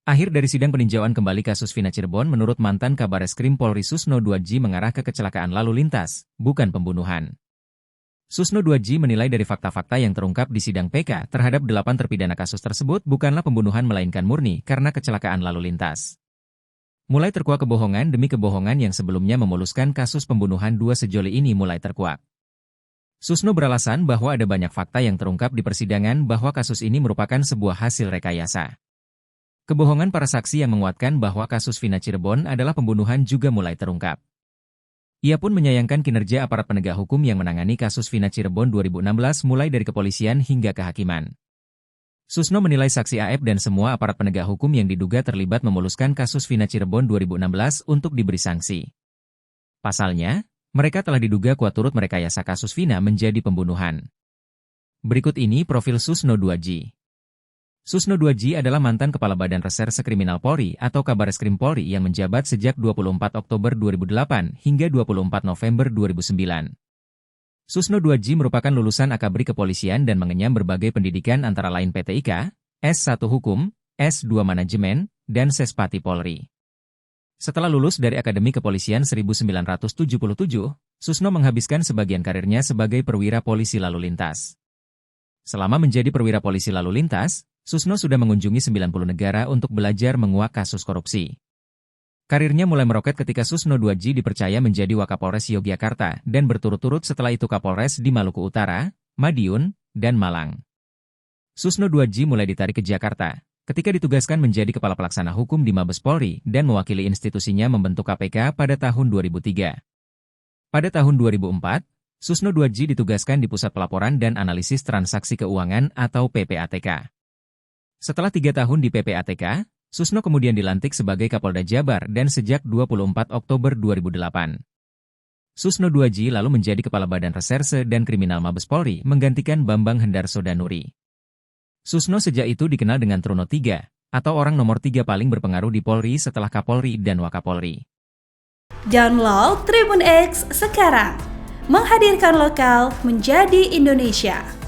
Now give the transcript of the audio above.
Akhir dari sidang peninjauan kembali kasus Vina Cirebon menurut mantan Kabareskrim Polri Susno 2J mengarah ke kecelakaan lalu lintas, bukan pembunuhan. Susno 2J menilai dari fakta-fakta yang terungkap di sidang PK terhadap 8 terpidana kasus tersebut bukanlah pembunuhan melainkan murni karena kecelakaan lalu lintas. Mulai terkuak kebohongan demi kebohongan yang sebelumnya memuluskan kasus pembunuhan dua sejoli ini mulai terkuak. Susno beralasan bahwa ada banyak fakta yang terungkap di persidangan bahwa kasus ini merupakan sebuah hasil rekayasa. Kebohongan para saksi yang menguatkan bahwa kasus Vina Cirebon adalah pembunuhan juga mulai terungkap. Ia pun menyayangkan kinerja aparat penegak hukum yang menangani kasus Vina Cirebon 2016 mulai dari kepolisian hingga kehakiman. Susno menilai saksi AF dan semua aparat penegak hukum yang diduga terlibat memuluskan kasus Vina Cirebon 2016 untuk diberi sanksi. Pasalnya, mereka telah diduga kuat turut merekayasa kasus Vina menjadi pembunuhan. Berikut ini profil Susno 2J. Susno 2J adalah mantan Kepala Badan Reserse Kriminal Polri atau Kabareskrim Polri yang menjabat sejak 24 Oktober 2008 hingga 24 November 2009. Susno 2J merupakan lulusan Akabri Kepolisian dan mengenyam berbagai pendidikan antara lain PTIK, S1 Hukum, S2 Manajemen, dan Sespati Polri. Setelah lulus dari Akademi Kepolisian 1977, Susno menghabiskan sebagian karirnya sebagai perwira polisi lalu lintas. Selama menjadi perwira polisi lalu lintas, Susno sudah mengunjungi 90 negara untuk belajar menguak kasus korupsi. Karirnya mulai meroket ketika Susno 2J dipercaya menjadi Wakapolres Yogyakarta dan berturut-turut setelah itu Kapolres di Maluku Utara, Madiun, dan Malang. Susno 2J mulai ditarik ke Jakarta ketika ditugaskan menjadi Kepala Pelaksana Hukum di Mabes Polri dan mewakili institusinya membentuk KPK pada tahun 2003. Pada tahun 2004, Susno 2J ditugaskan di Pusat Pelaporan dan Analisis Transaksi Keuangan atau PPATK. Setelah 3 tahun di PPATK, Susno kemudian dilantik sebagai Kapolda Jabar dan sejak 24 Oktober 2008. Susno 2J lalu menjadi Kepala Badan Reserse dan Kriminal Mabes Polri menggantikan Bambang Hendarso Danuri. Susno sejak itu dikenal dengan Truno 3, atau orang nomor 3 paling berpengaruh di Polri setelah Kapolri dan Wakapolri. Download Tribun X sekarang, menghadirkan lokal menjadi Indonesia.